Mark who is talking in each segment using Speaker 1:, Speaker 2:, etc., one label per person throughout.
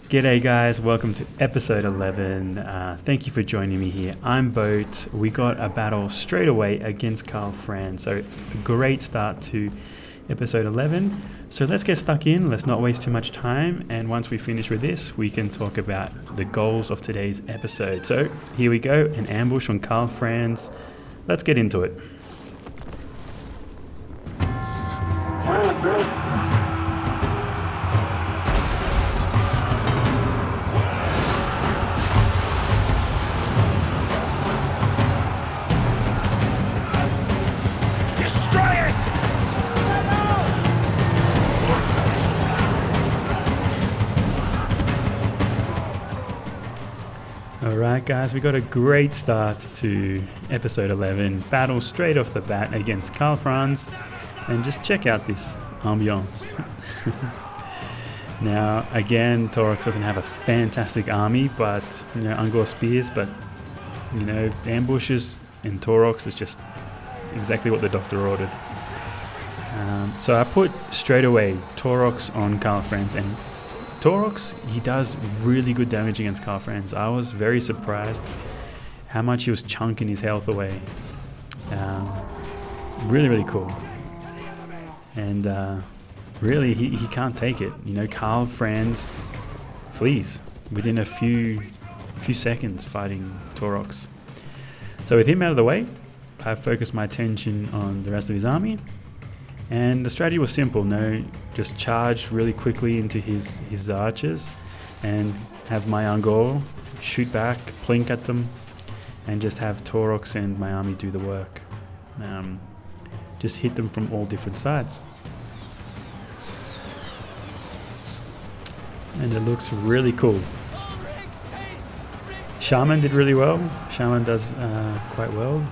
Speaker 1: G'day guys, welcome to episode 11. Thank you for joining me here. I'm Boat. We got a battle straight away against Carl Fran, so a great start to episode 11. So let's get stuck in, let's not waste too much time, and once we finish with this, we can talk about the goals of today's episode. So here we go, an ambush on Carl Fran's. Let's get into it. Alright guys, we got a great start to episode 11. Battle straight off the bat against Carl Franz. And just check out this ambiance. Now again, Taurox doesn't have a fantastic army, but Ungor spears, but ambushes and Taurox is just exactly what the doctor ordered. So I put straight away Taurox on Carl Franz, and Taurox, he does really good damage against Carl Franz. I was very surprised how much he was chunking his health away. Really cool. And really, he can't take it. Carl Franz flees within a few seconds fighting Taurox. So with him out of the way, I focused my attention on the rest of his army. And the strategy was simple, just charge really quickly into his archers and have my Ungor shoot back, plink at them, and just have Taurox and my army do the work. Just hit them from all different sides. And it looks really cool. Shaman did really well. Shaman does quite well.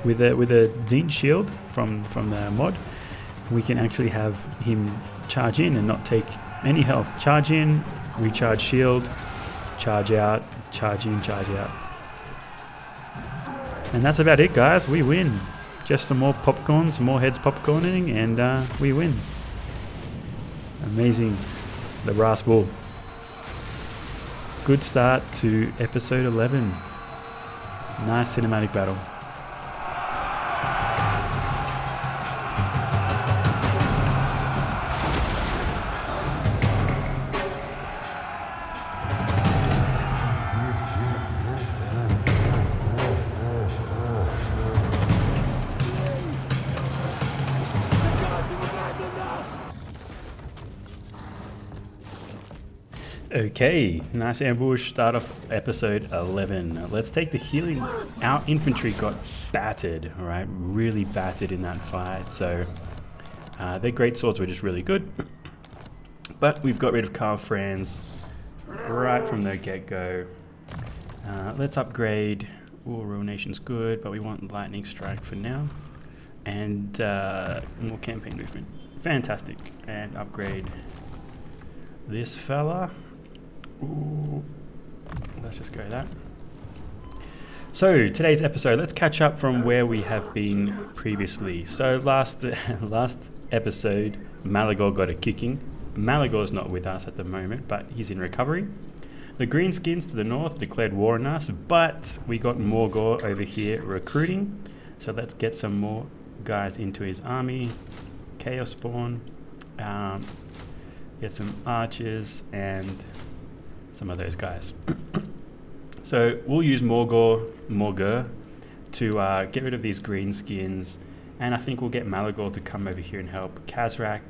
Speaker 1: With a Zine shield from the mod, we can actually have him charge in and not take any health. Charge in, recharge shield, charge out, charge in, charge out. And that's about it, guys. We win. Just some more popcorn, some more heads popcorning, and we win. Amazing. The brass bull. Good start to episode 11. Nice cinematic battle. Okay, nice ambush, start off episode 11. Let's take the healing. Our infantry got battered, alright, really battered in that fight, so their great swords were just really good. But we've got rid of Carl Franz right from the get-go. Let's upgrade. Ruination's good, but we want Lightning Strike for now. And more campaign movement. Fantastic. And upgrade this fella. Ooh, let's just go that. So today's episode, let's catch up from where we have been previously. So last episode, Malagor got a kicking. Malagor's not with us at the moment, but he's in recovery. The Greenskins to the north declared war on us, but we got Morgor over here recruiting. So let's get some more guys into his army. Chaos Spawn. Get some archers and some of those guys. So we'll use Morgor to get rid of these green skins, and I think we'll get Malagor to come over here and help. Khazrak,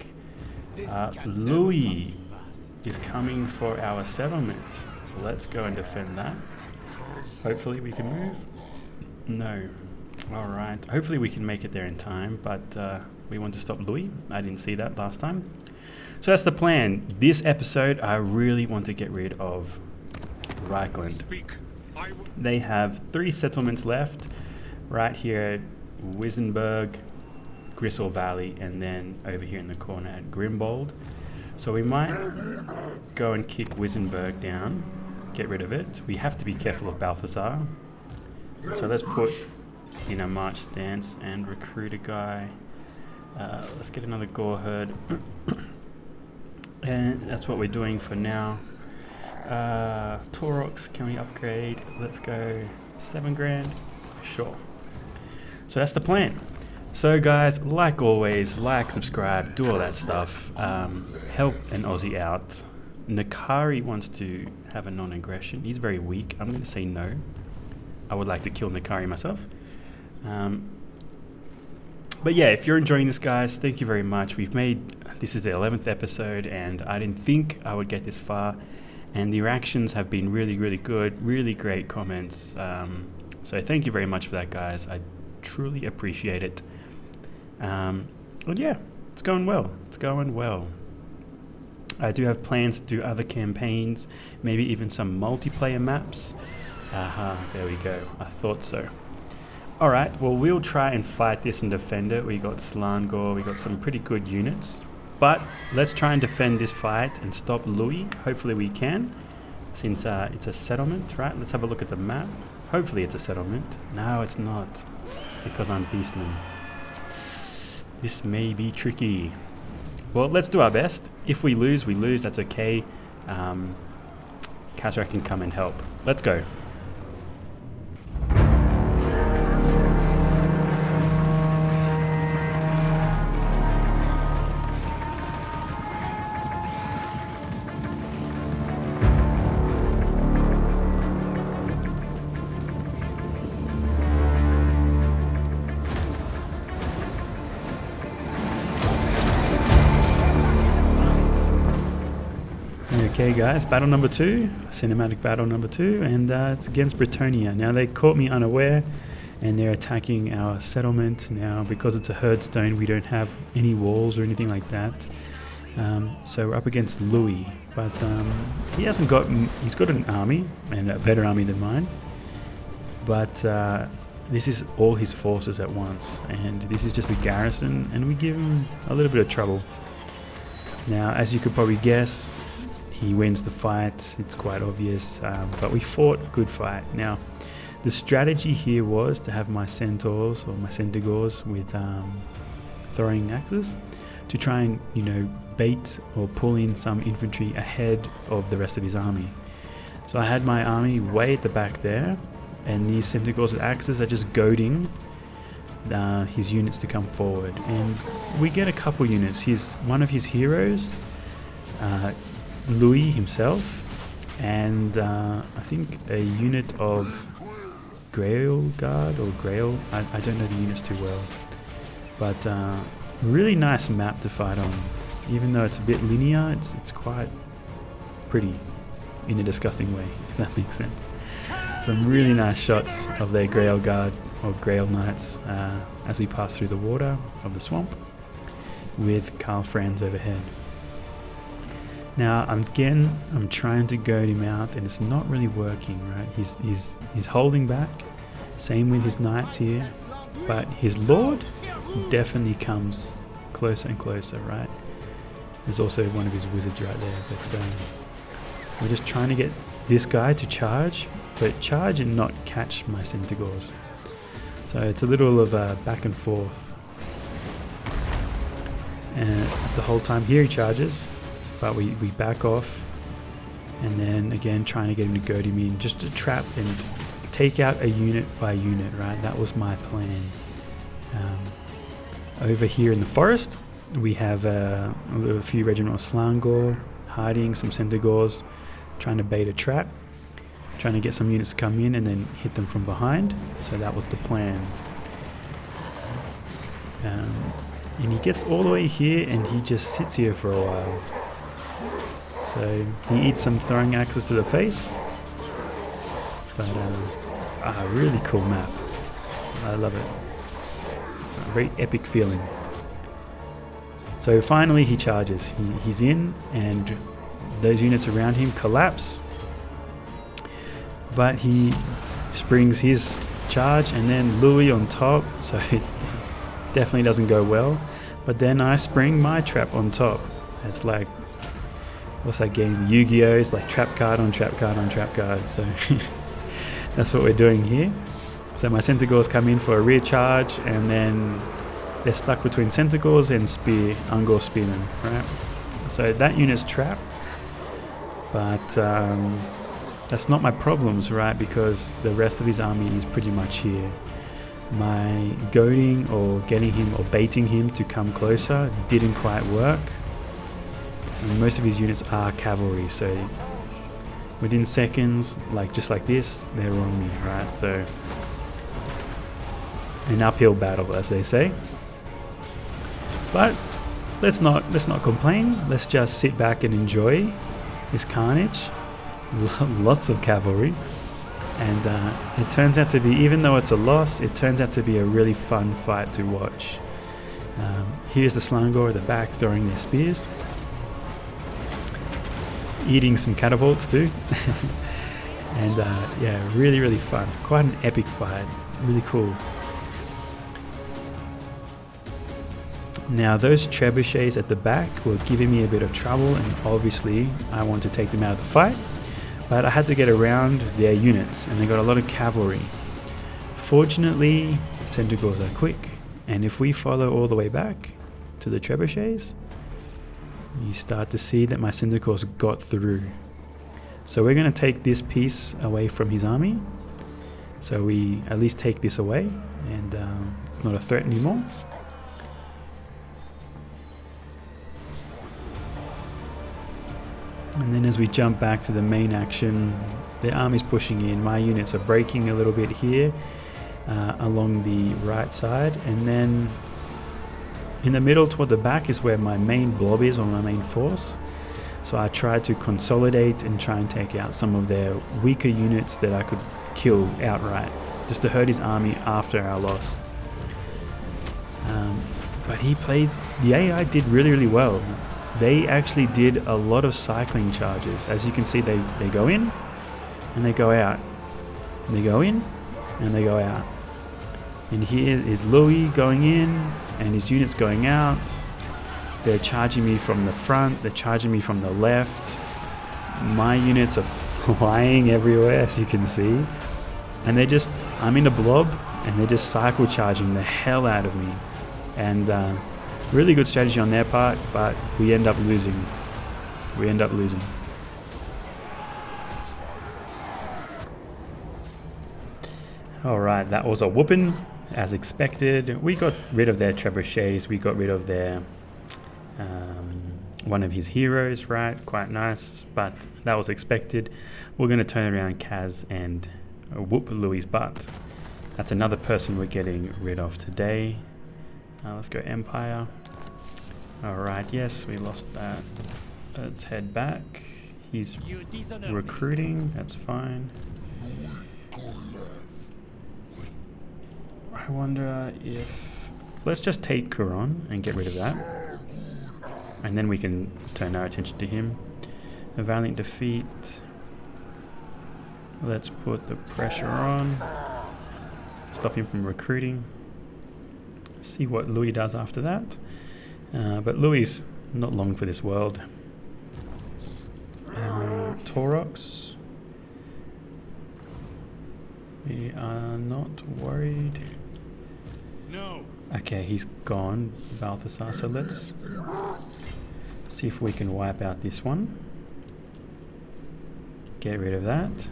Speaker 1: Louis is coming for our settlement. Let's go and defend that. Hopefully we can move. No. All right. Hopefully we can make it there in time, but we want to stop Louis. I didn't see that last time. So that's the plan. This episode, I really want to get rid of Reikland. They have 3 settlements left, right here at Wissenberg, Gristle Valley, and then over here in the corner at Grimbold. So we might go and kick Wissenberg down, get rid of it. We have to be careful of Balthazar. So let's put in a march stance and recruit a guy. Let's get another Gore herd. And that's what we're doing for now. Taurox, can we upgrade? Let's go 7 grand. Sure. So that's the plan. So guys, like always, like, subscribe, do all that stuff. Help an Aussie out. Nakari wants to have a non-aggression. He's very weak. I'm going to say no. I would like to kill Nakari myself. But yeah, if you're enjoying this, guys, thank you very much. This is the 11th episode, and I didn't think I would get this far. And the reactions have been really, really good. Really great comments. So thank you very much for that, guys. I truly appreciate it. But yeah, it's going well. It's going well. I do have plans to do other campaigns, maybe even some multiplayer maps. There we go. I thought so. Alright, well, we'll try and fight this and defend it. We got Slangor, we got some pretty good units. But let's try and defend this fight and stop Louis. Hopefully we can, since it's a settlement, right? Let's have a look at the map. Hopefully it's a settlement. No, it's not, because I'm beastman. This may be tricky. Well, let's do our best. If we lose, we lose. That's okay. Khazrak can come and help. Let's go. Okay guys, battle number 2, cinematic battle number 2, and it's against Britannia. Now they caught me unaware and they're attacking our settlement. Now because it's a herdstone, we don't have any walls or anything like that. So we're up against Louis, but he's got an army, and a better army than mine. But this is all his forces at once, and this is just a garrison, and we give him a little bit of trouble. Now, as you could probably guess, he wins the fight. It's quite obvious, but we fought a good fight. Now, the strategy here was to have my centaurs or my centigors with throwing axes to try and, bait or pull in some infantry ahead of the rest of his army. So I had my army way at the back there, and these centigors with axes are just goading his units to come forward. And we get a couple units. One of his heroes, Louis himself, and I think a unit of Grail Guard or Grail. I don't know the units too well, but really nice map to fight on. Even though it's a bit linear, it's quite pretty in a disgusting way, if that makes sense. Some really nice shots of their Grail Guard or Grail Knights as we pass through the water of the swamp with Karl Franz overhead. Now again, I'm trying to goad him out, and it's not really working, right? He's holding back. Same with his knights here, but his lord definitely comes closer and closer, right? There's also one of his wizards right there, but we're just trying to get this guy to charge, but charge and not catch my centigors. So it's a little of a back and forth, and the whole time here he charges, but we back off, and then again trying to get him to goad him in, just to trap and take out a unit by unit, right? That was my plan. Over here in the forest we have a few regiment of Slangor hiding, some centigors trying to bait a trap, trying to get some units to come in and then hit them from behind. So that was the plan. And he gets all the way here and he just sits here for a while. So he eats some throwing axes to the face. But a really cool map. I love it. A very epic feeling. So finally he charges. He's in, and those units around him collapse. But he springs his charge, and then Louis on top, so it definitely doesn't go well. But then I spring my trap on top. It's like, what's that game? Yu-Gi-Oh! It's like trap card on trap card on trap card. So that's what we're doing here. So my centigors come in for a rear charge, and then they're stuck between centigors and Ungor spearmen, right? So that unit's trapped. But that's not my problems, right? Because the rest of his army is pretty much here. My goading or getting him or baiting him to come closer didn't quite work. And most of his units are cavalry, so within seconds, just like this, they're on me, right? So an uphill battle, as they say. But let's not complain. Let's just sit back and enjoy this carnage. Lots of cavalry, and it turns out to be, even though it's a loss, it turns out to be a really fun fight to watch. Here's the Slangor at the back throwing their spears, eating some catapults too. And yeah, really fun. Quite an epic fight. Really cool. Now those trebuchets at the back were giving me a bit of trouble, and obviously I want to take them out of the fight, but I had to get around their units, and they got a lot of cavalry. Fortunately, Centaurs are quick, and if we follow all the way back to the trebuchets, you start to see that my Centaurs got through. So we're going to take this piece away from his army, so we at least take this away, and it's not a threat anymore. And then as we jump back to the main action, the army's pushing in. My units are breaking a little bit here along the right side, and then in the middle toward the back is where my main blob is, or my main force. So I tried to consolidate and try and take out some of their weaker units that I could kill outright, just to hurt his army after our loss. But the AI did really well. They actually did a lot of cycling charges. As you can see, they go in and they go out. And they go in and they go out. And here is Louis going in and his units going out. They're charging me from the front, they're charging me from the left. My units are flying everywhere, as you can see. And I'm in the blob, and they're just cycle charging the hell out of me. And really good strategy on their part, but we end up losing. Alright, that was a whooping, as expected. We got rid of their trebuchets, we got rid of their one of his heroes, right? Quite nice, but that was expected. We're going to turn around Kaz and whoop Louis' butt. That's another person we're getting rid of today. Let's go Empire. Alright, yes, we lost that. Let's head back. He's recruiting, that's fine. I wonder if... Let's just take Couronne and get rid of that. And then we can turn our attention to him. A valiant defeat. Let's put the pressure on. Stop him from recruiting. See what Louis does after that. But Louis is not long for this world. Taurox. We are not worried. No. Okay, he's gone, Balthasar. So let's see if we can wipe out this one. Get rid of that.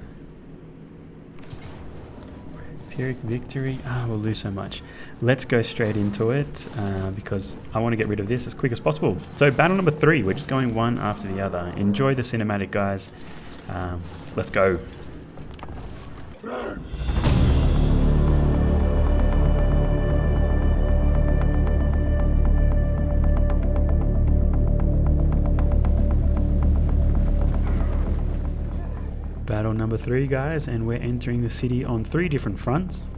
Speaker 1: Pyrrhic victory. We'll lose so much. Let's go straight into it because I want to get rid of this as quick as possible. So battle number 3. We're just going one after the other. Enjoy the cinematic, guys. Let's go. Battle number 3, guys, and we're entering the city on 3 different fronts.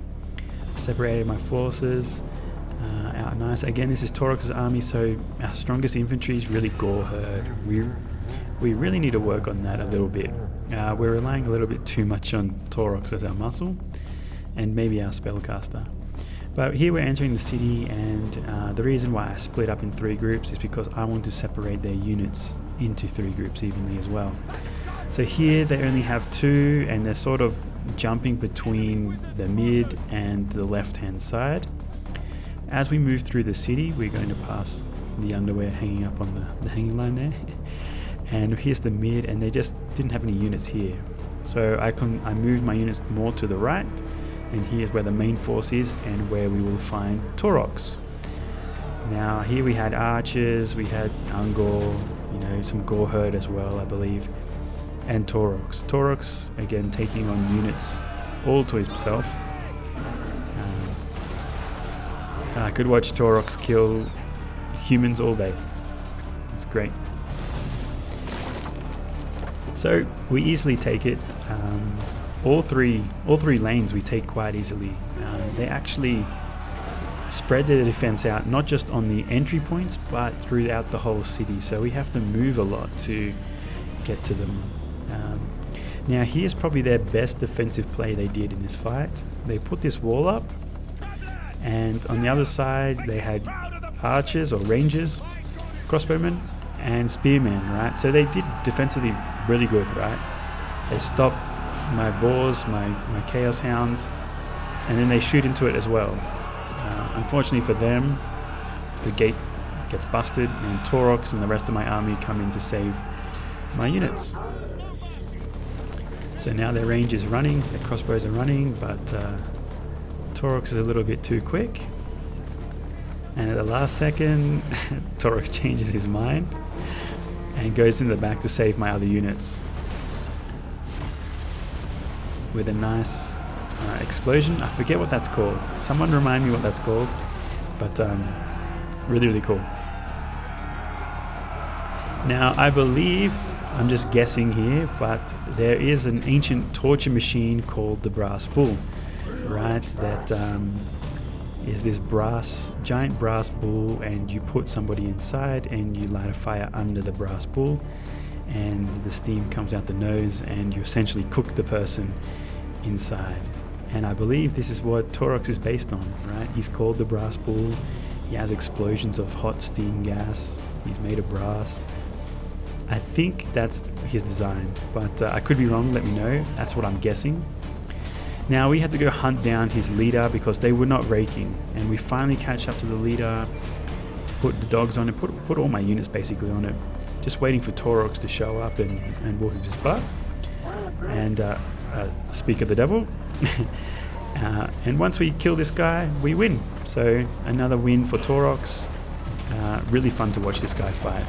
Speaker 1: Separated my forces out nice. Again, this is Taurox's army, so our strongest infantry is really Gore Herd. We really need to work on that a little bit. We're relying a little bit too much on Taurox as our muscle, and maybe our spellcaster. But here we're entering the city, and the reason why I split up in 3 groups is because I want to separate their units into 3 groups evenly as well. So here they only have 2, and they're sort of jumping between the mid and the left hand side. As we move through the city, we're going to pass the underwear hanging up on the hanging line there. and here's the mid, and they just didn't have any units here. So I moved my units more to the right, and here's where the main force is and where we will find Taurox. Now here we had archers, we had Ungor, you know, some Gore herd as well, I believe, and Taurox. Taurox again taking on units all to himself. I could watch Taurox kill humans all day. It's great. So we easily take it. All three lanes we take quite easily. They actually spread their defense out, not just on the entry points, but throughout the whole city. So we have to move a lot to get to them. Now here's probably their best defensive play they did in this fight. They put this wall up, and on the other side they had archers or rangers, crossbowmen, and spearmen, right? So they did defensively really good, right? They stopped my boars, my chaos hounds, and then they shoot into it as well. Unfortunately for them, the gate gets busted, and Taurox and the rest of my army come in to save my units. So now their range is running, their crossbows are running, but Taurox is a little bit too quick. And at the last second, Taurox changes his mind and goes in the back to save my other units with a nice explosion. I forget what that's called. Someone remind me what that's called. But really, really cool. Now, I believe, I'm just guessing here, but there is an ancient torture machine called the Brass Bull, right? That is this giant brass bull, and you put somebody inside and you light a fire under the brass bull, and the steam comes out the nose, and you essentially cook the person inside. And I believe this is what Taurox is based on, right? He's called the Brass Bull. He has explosions of hot steam gas. He's made of brass. I think that's his design, but I could be wrong. Let me know. That's what I'm guessing. Now we had to go hunt down his leader because they were not raking, and we finally catch up to the leader, put the dogs on it, put all my units basically on it, just waiting for Taurox to show up and whoop his butt. And speak of the devil. And once we kill this guy, we win. So another win for Taurox. Really fun to watch this guy fight.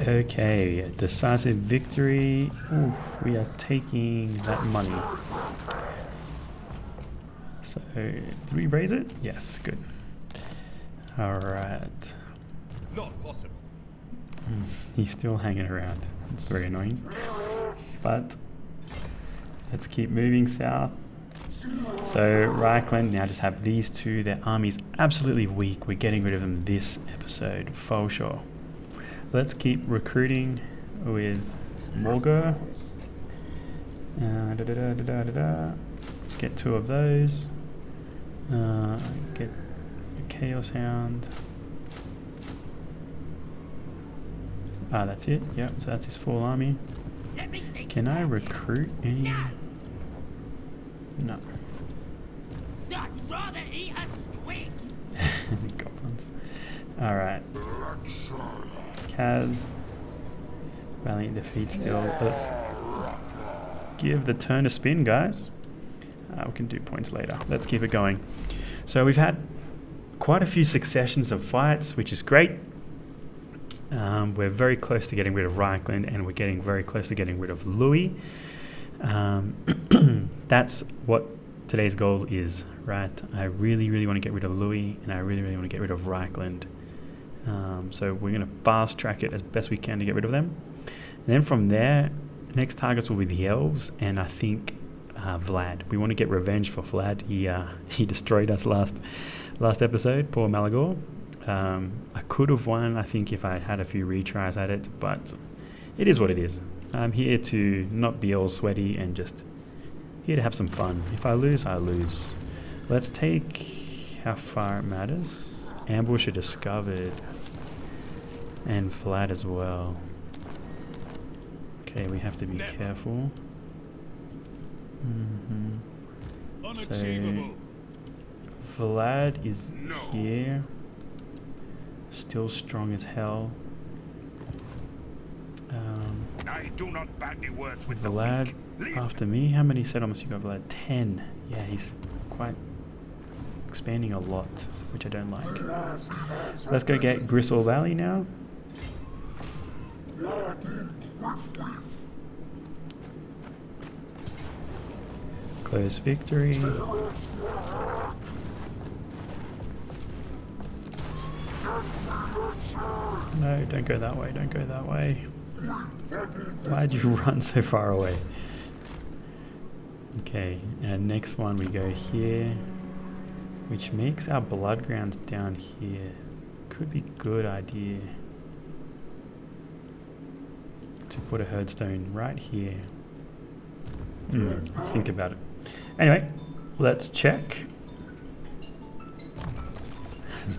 Speaker 1: Okay, decisive victory. Oof, we are taking that money. So, did we raise it? Yes, good. Alright.
Speaker 2: Not possible.
Speaker 1: He's still hanging around. It's very annoying. But, let's keep moving south. So, Reikland now just have these two. Their army's absolutely weak. We're getting rid of them this episode, for sure. Let's keep recruiting with Morgur. Let's get 2 of those. Get a Chaos Hound. That's it. Yep, so that's his full army. Can I recruit any? No.
Speaker 2: I'd rather eat a squig.
Speaker 1: Goblins. Alright. Kaz. Valiant defeat still. Let's give the turn a spin, guys. We can do points later. Let's keep it going. So we've had quite a few successions of fights, which is great. We're very close to getting rid of Reikland, and we're getting very close to getting rid of Louis. That's what today's goal is, right? I really, really want to get rid of Louis, and I really, really want to get rid of Reikland. So we're going to fast track it as best we can to get rid of them. And then from there, next targets will be the elves, and I think Vlad. We want to get revenge for Vlad. He destroyed us last episode, poor Malagor. I could have won, I think, if I had a few retries at it, but it is what it is. I'm here to not be all sweaty and just here to have some fun. If I lose, I lose. Let's take how far it matters. Ambusher discovered. And Vlad as well. Okay, we have to be careful. So Vlad is here. Still strong as hell.
Speaker 3: I do not bandy words with
Speaker 1: Vlad after me. How many settlements you got, Vlad? 10. Yeah, he's quite expanding a lot, which I don't like. Let's go get Gristle Valley now. Close victory. No, don't go that way, don't go that way. Why'd you run so far away? Okay, and next one we go here, which makes our blood grounds down here. Could be good idea to put a herdstone right here. Let's think about it. Anyway, let's check.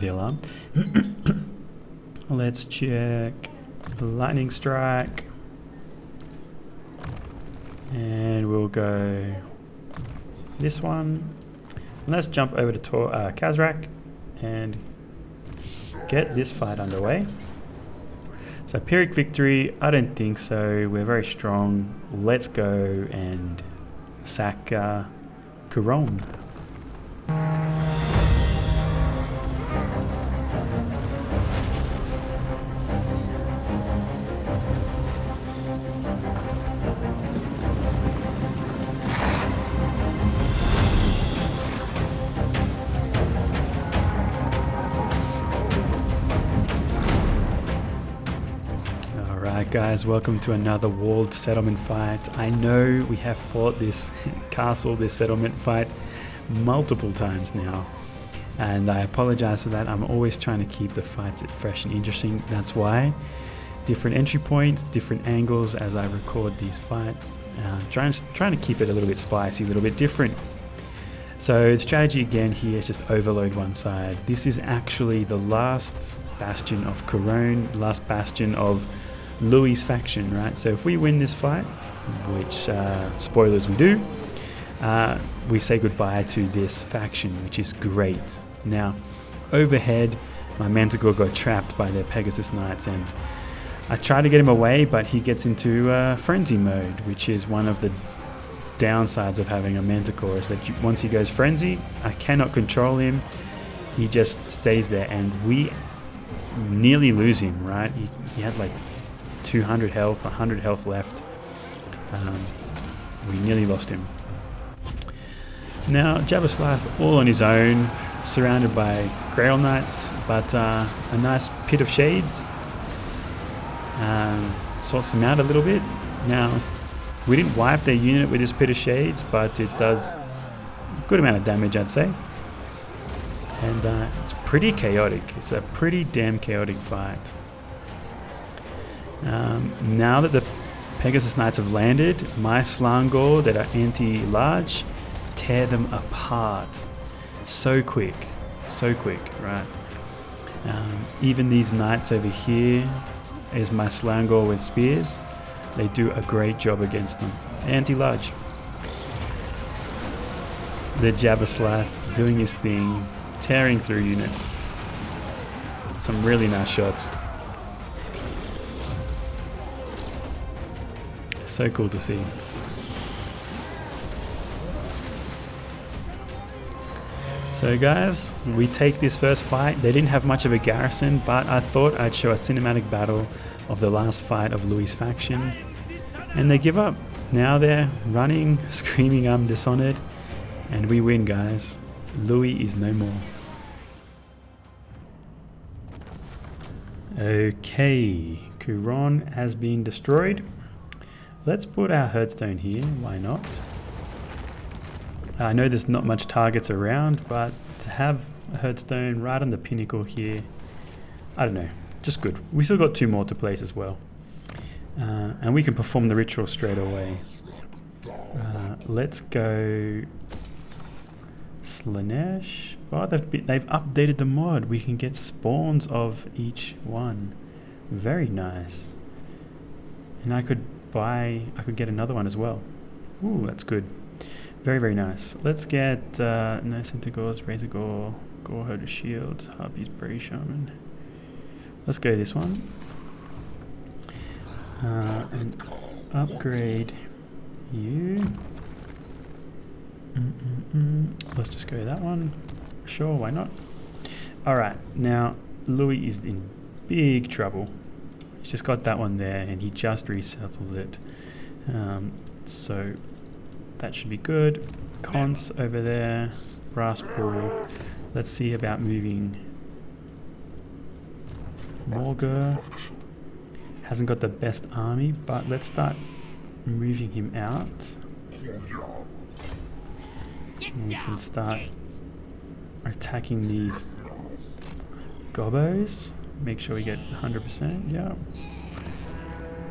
Speaker 1: The alarm. Let's check lightning strike, and we'll go this one. And let's jump over to Khazrak and get this fight underway. So Pyrrhic victory, I don't think so. We're very strong. Let's go and sack Couronne. Guys, welcome to another walled settlement fight. I know we have fought this castle, this settlement fight multiple times now, and I apologize for that. I'm always trying to keep the fights fresh and interesting. That's why different entry points, different angles as I record these fights, trying to keep it a little bit spicy, a little bit different. So the strategy again here is just overload one side. This is actually the last bastion of Couronne, last bastion of Louis' faction, right? So if we win this fight, which spoilers we do, we say goodbye to this faction, which is great. Now, overhead, my Manticore got trapped by their Pegasus Knights, and I try to get him away, but he gets into frenzy mode, which is one of the downsides of having a Manticore, is that once he goes frenzy, I cannot control him. He just stays there, and we nearly lose him, right? He had like 200 health, 100 health left. We nearly lost him. Now, Javislav all on his own, surrounded by Grail Knights, but a nice Pit of Shades sorts them out a little bit. Now, we didn't wipe their unit with this Pit of Shades, but it does a good amount of damage, I'd say. And it's pretty chaotic. It's a pretty damn chaotic fight. Now that the Pegasus Knights have landed, my Slangor that are anti-large tear them apart so quick, right? Even these knights over here is my Slangor with spears. They do a great job against them. Anti-large. The Javislav doing his thing, tearing through units. Some really nice shots. So cool to see. So guys, we take this first fight. They didn't have much of a garrison, but I thought I'd show a cinematic battle of the last fight of Louis' faction. And they give up. Now they're running, screaming I'm dishonored. And we win, guys. Louis is no more. Okay, Couronne has been destroyed. Let's put our herdstone here, why not? I know there's not much targets around, but to have a herdstone right on the pinnacle here, I don't know, just good. We still got 2 more to place as well. And we can perform the ritual straight away. Let's go Slanesh. Oh, they've updated the mod. We can get spawns of each one. Very nice. And I could get another one as well. Ooh, that's good. Very, very nice. Let's get no Centaurs, Razor Gore, Gore Herder Shields, Harpies, Brave Shaman. Let's go this one. And upgrade you. Let's just go that one. Sure, why not? Alright, now Louis is in big trouble. He's just got that one there and he just resettled it. So that should be good. Cons over there. Brass Pool. Let's see about moving Morgur. Hasn't got the best army, but let's start moving him out. And we can start attacking these gobos. Make sure we get 100%. Yeah.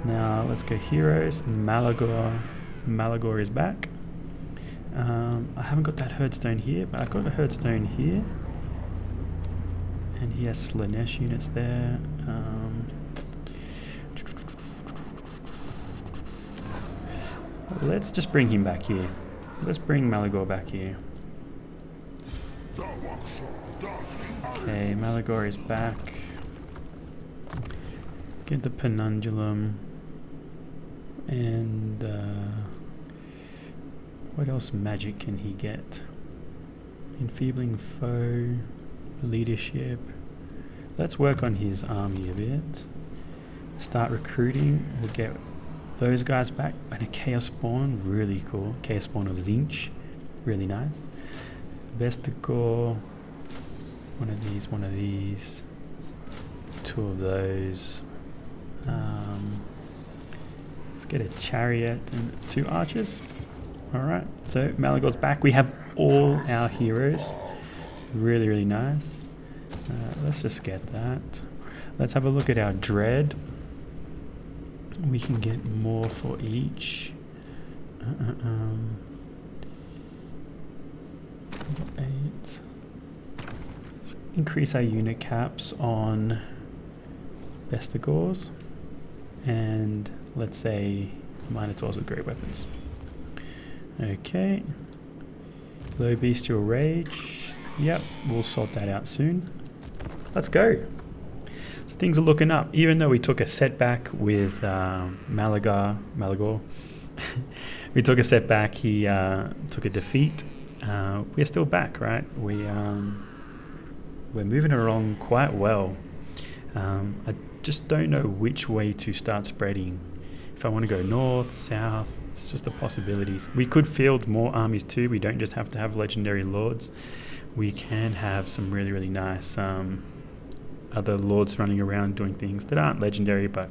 Speaker 1: Now let's go heroes. Malagor. Malagor is back. I haven't got that herdstone here, but I've got a herdstone here. And he has Slanesh units there. Let's just bring him back here. Let's bring Malagor back here. Okay, Malagor is back. Get the Penundulum. And what else magic can he get? Enfeebling Foe, Leadership. Let's work on his army a bit. Start recruiting. We'll get those guys back. And a Chaos Spawn, really cool. Chaos Spawn of Zinch, really nice. Vestigore, one of these, two of those. Let's get a Chariot and 2 archers. Alright, so Malagor's back. We have all our heroes. Really, really nice. Let's just get that. Let's have a look at our Dread. We can get more for each. 8. Let's increase our unit caps on Vestigores. And let's say Minotaurs with great weapons. Okay. Low Bestial Rage. Yep, we'll sort that out soon. Let's go. So things are looking up. Even though we took a setback with Malagor. We took a setback. He took a defeat. We're still back, right? We're moving along quite well. I just don't know which way to start spreading. If I want to go north, south, it's just the possibilities. We could field more armies too. We don't just have to have legendary lords. We can have some really, really nice other lords running around doing things that aren't legendary, but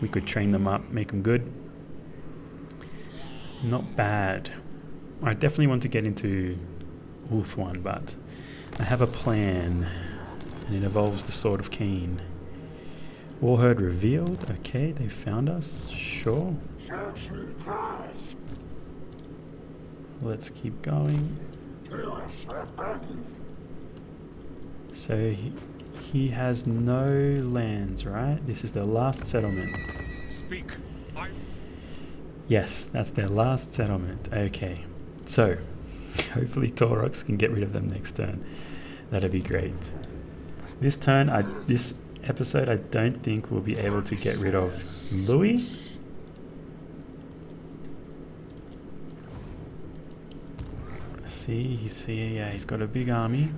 Speaker 1: we could train them up, make them good. Not bad. I definitely want to get into Ulthuan, but I have a plan, and it involves the Sword of Cain. Warherd revealed. Okay, they found us. Sure. Let's keep going. So he has no lands, right? This is their last settlement.
Speaker 3: Speak.
Speaker 1: Yes, that's their last settlement. Okay. So hopefully Taurox can get rid of them next turn. That'd be great. This turn, this episode, I don't think we'll be able to get rid of Louis. See, yeah, he's got a big army.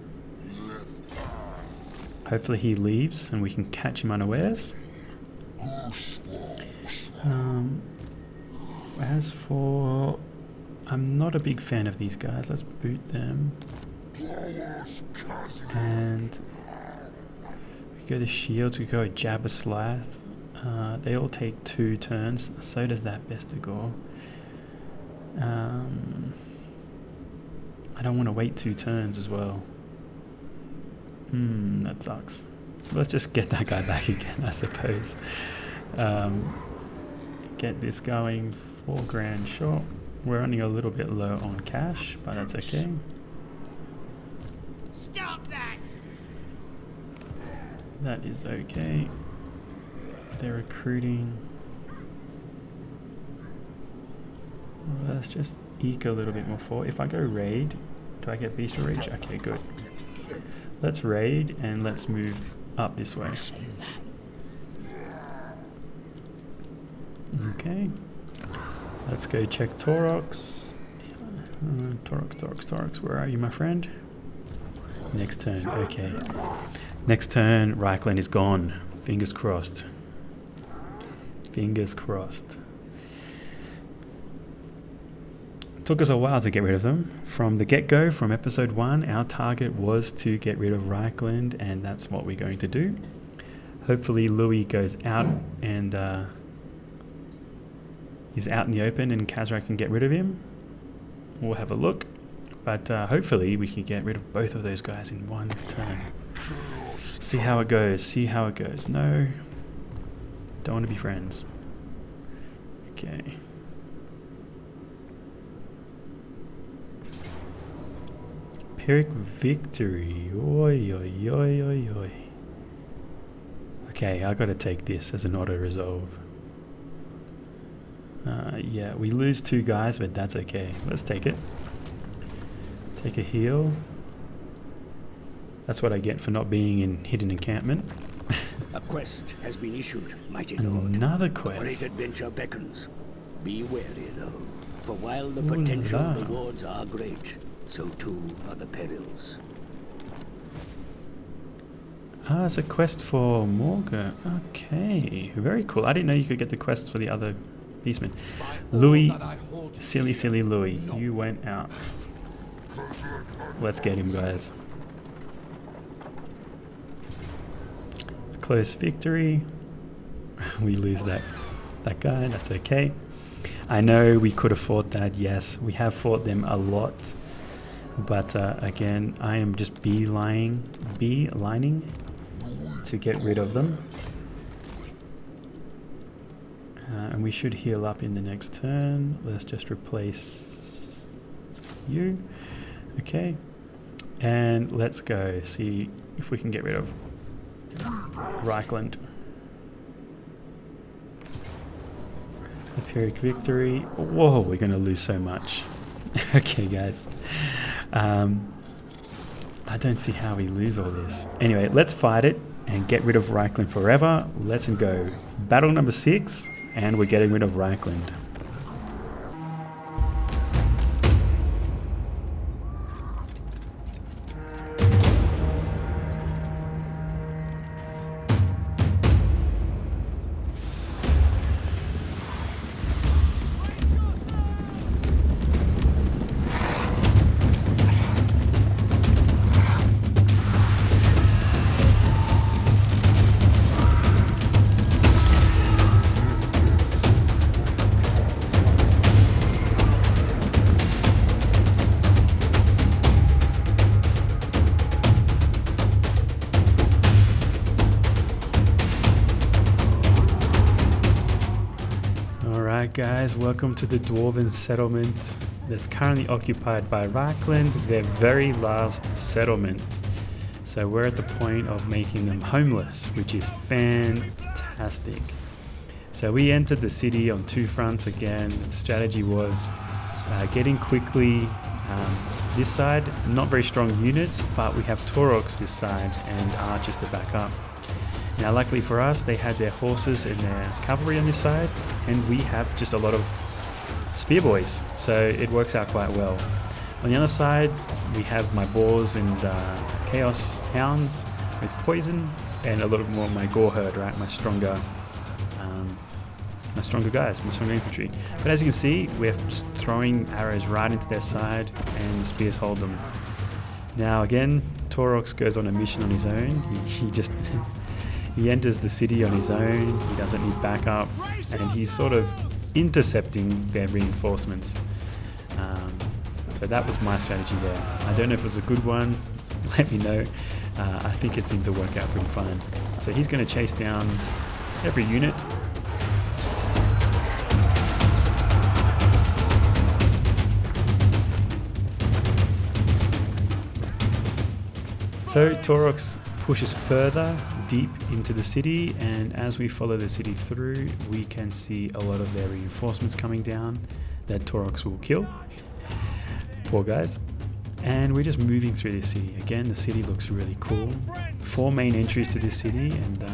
Speaker 1: Hopefully he leaves and we can catch him unawares. As for... I'm not a big fan of these guys. Let's boot them. And... we go to Shields, we go Jabberslath. They all take 2 turns. So does that Vestigore. I don't want to wait 2 turns as well. That sucks. Let's just get that guy back again, I suppose. Get this going. 4 grand, sure. We're running a little bit low on cash, but that's okay.
Speaker 2: Stop that!
Speaker 1: That is okay. They're recruiting. Let's just eke a little bit more forward. If I go raid, do I get bestial reach? Okay, good. Let's raid and let's move up this way. Okay. Let's go check Taurox. Taurox, where are you, my friend? Next turn, okay. Next turn, Reikland is gone. Fingers crossed. Fingers crossed. Took us a while to get rid of them. From the get-go, from episode 1, our target was to get rid of Reikland, and that's what we're going to do. Hopefully Louis goes out and is out in the open and Khazrak can get rid of him. We'll have a look. But hopefully we can get rid of both of those guys in one turn. See how it goes. See how it goes. No. Don't want to be friends. Okay. Pyrrhic victory. Oi, oi, oi, oi, oi. Okay, I gotta take this as an auto resolve. Yeah, we lose 2 guys, but that's okay. Let's take it. Take a heal. That's what I get for not being in hidden encampment.
Speaker 4: A quest has been issued, mighty lord.
Speaker 1: Another
Speaker 4: A
Speaker 1: quest.
Speaker 4: great adventure beckons. Be wary, though, for while the potential
Speaker 1: la.
Speaker 4: rewards are great, so too are the perils.
Speaker 1: Ah, it's a quest for Morga. Okay, very cool. I didn't know you could get the quests for the other beastmen. Louis, silly Louis, you went out. Let's get him, guys. A close victory. We lose that guy. That's okay. I know we could have fought that. Yes, we have fought them a lot. But again, I am just beelining to get rid of them. And we should heal up in the next turn. Let's just replace you. Okay. And let's go see if we can get rid of Reikland. A Pyrrhic victory. Whoa, we're going to lose so much. Okay, guys. I don't see how we lose all this. Anyway, let's fight it and get rid of Reikland forever. Let's go. Battle number 6, and we're getting rid of Reikland. Guys, welcome to the Dwarven settlement that's currently occupied by Reikland, their very last settlement. So we're at the point of making them homeless, which is fantastic. So we entered the city on 2 fronts again. The strategy was getting quickly this side, not very strong units, but we have Taurox this side and archers to back up. Now luckily for us, they had their horses and their cavalry on this side, and we have just a lot of spear boys, so it works out quite well. On the other side, we have my boars and chaos hounds with poison, and a little more of my gore herd, right? My stronger guys, my stronger infantry. But as you can see, we're just throwing arrows right into their side, and the spears hold them. Now again, Taurox goes on a mission on his own. He just he enters the city on his own. He doesn't need backup, and he's sort of intercepting their reinforcements. So that was my strategy there. I don't know if it was a good one. Let me know. I think it seemed to work out pretty fine. So he's going to chase down every unit. So Taurox pushes further deep into the city, and as we follow the city through, we can see a lot of their reinforcements coming down that Taurox will kill. Poor guys. And we're just moving through the city. Again, the city looks really cool. 4 main entries to this city, and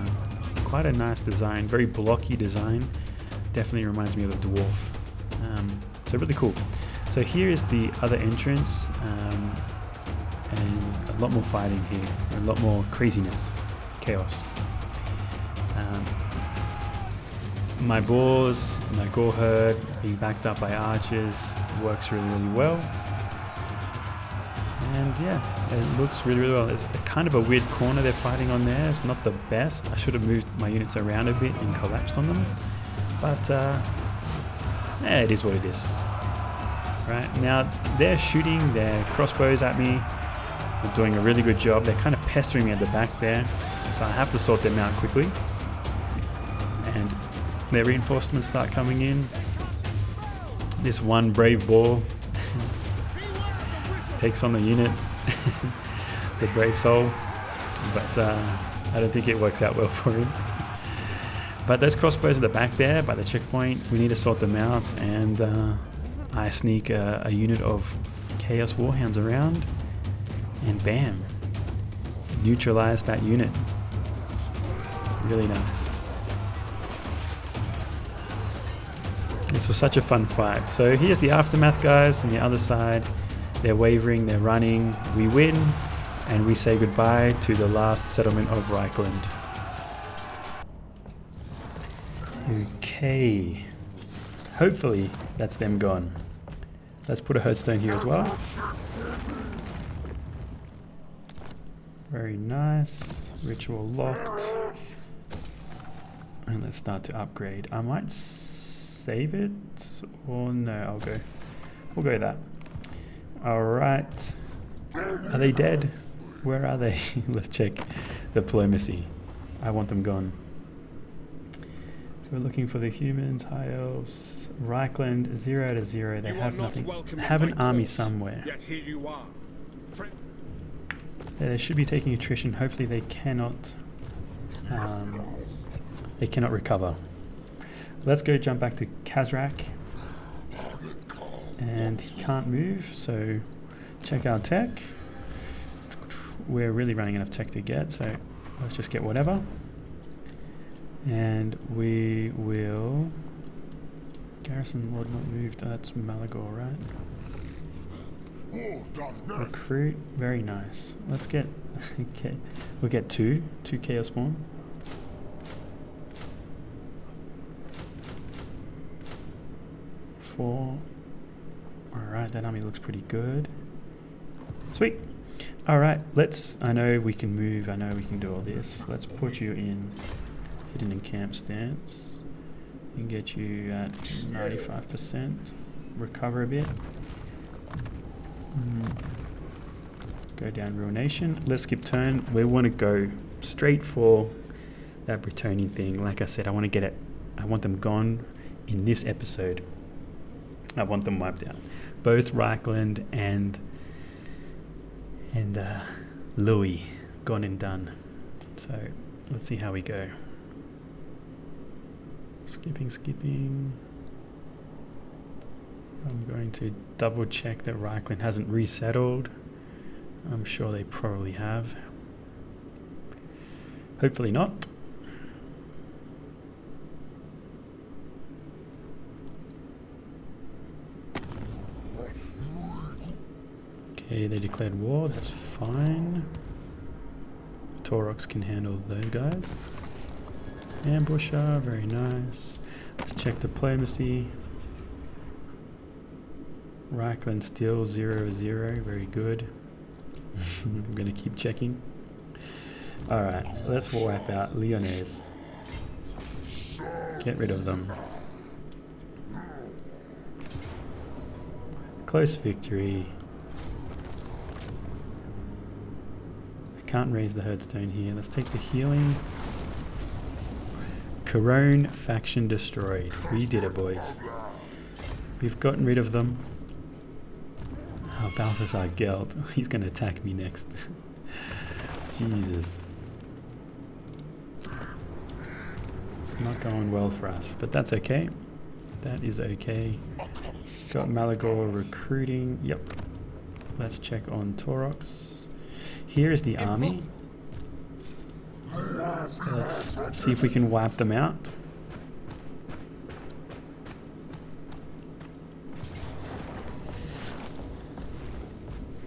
Speaker 1: quite a nice design, very blocky design. Definitely reminds me of a dwarf. So really cool. So here is the other entrance, and a lot more fighting here, a lot more craziness, chaos. My boars, my gore herd being backed up by archers works really, really well. And yeah, it looks really, really well. It's kind of a weird corner they're fighting on there. It's not the best. I should have moved my units around a bit and collapsed on them. But yeah, it is what it is. Right, now they're shooting their crossbows at me. They're doing a really good job. They're kind of pestering me at the back there. So I have to sort them out quickly. And their reinforcements start coming in. This one brave boar takes on the unit. It's a brave soul, but I don't think it works out well for him. But those crossbows at the back there by the checkpoint, we need to sort them out, and I sneak a unit of Chaos Warhounds around, and bam, neutralize that unit. Really nice. This was such a fun fight. So here's the aftermath, guys. On the other side, they're wavering, they're running. We win, and we say goodbye to the last settlement of Reikland. Okay. Hopefully that's them gone. Let's put a herdstone here as well. Very nice. Ritual locked. And let's start to upgrade. I might save it, or no, we'll go that. Alright. Are they dead? Where are they? Let's check diplomacy. I want them gone. So we're looking for the humans, high elves, Reikland, 0 to 0. They have nothing. They have an army somewhere.
Speaker 3: Yet here you are.
Speaker 1: They should be taking attrition. Hopefully they cannot recover. Let's go jump back to Khazrak. And he can't move, so check our tech. We're really running enough tech to get, so let's just get whatever. And we will... Garrison Lord not moved, that's Malagor, right? Recruit, very nice. Let's get... okay, we'll get two Chaos Spawn. Four. Alright, that army looks pretty good. Sweet. Alright, I know we can move, I know we can do all this. Let's put you in hidden and camp stance. We can get you at 95%. Recover a bit. Go down Ruination. Let's skip turn. We want to go straight for that returning thing. Like I said, I want to get it. I want them gone in this episode. I want them wiped out. Both Reikland and Louis gone and done. So let's see how we go. Skipping. I'm going to double check that Reikland hasn't resettled. I'm sure they probably have. Hopefully not. Okay, they declared war, that's fine. Taurox can handle those guys. Ambusher, very nice. Let's check diplomacy. Reikland still 0-0, very good. I'm gonna keep checking. Alright, let's wipe out Lyonnaise. Get rid of them. Close victory. I can't raise the herdstone here. Let's take the healing. Couronne faction destroyed. We did it, boys. We've gotten rid of them. Oh, Balthazar Gelt. He's going to attack me next. Jesus. It's not going well for us, but that's okay. That is okay. Got Malagor recruiting. Yep. Let's check on Taurox. Here is the army. So let's see if we can wipe them out.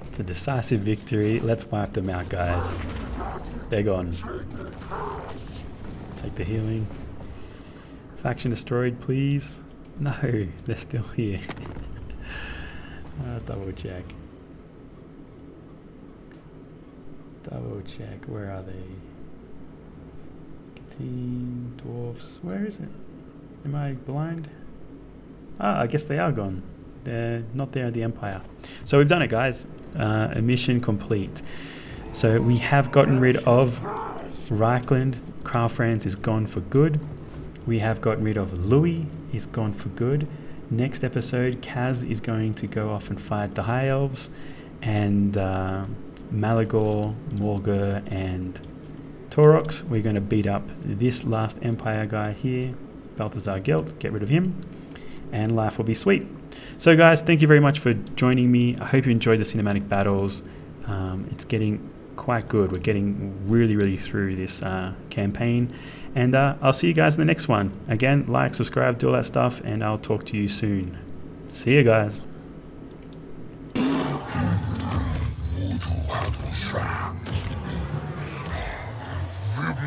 Speaker 1: It's a decisive victory. Let's wipe them out, guys. They're gone. Take the healing. Faction destroyed, please. No, they're still here. Double check. Double check. Where are they? Team dwarfs. Where is it? Am I blind? Ah, I guess they are gone. They're not there at the Empire. So we've done it, guys. A mission complete. So we have gotten rid of Reikland. Karl Franz is gone for good. We have gotten rid of Louis. He's gone for good. Next episode, Kaz is going to go off and fight the High Elves, and Malagor, Morgur, and Taurox. We're going to beat up this last Empire guy here, Balthazar Gelt, get rid of him, and life will be sweet. So guys, thank you very much for joining me. I hope you enjoyed the cinematic battles. It's getting quite good. We're getting really through this campaign, and I'll see you guys in the next one. Again, like, subscribe, do all that stuff, and I'll talk to you soon. See you guys.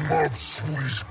Speaker 3: Mobs,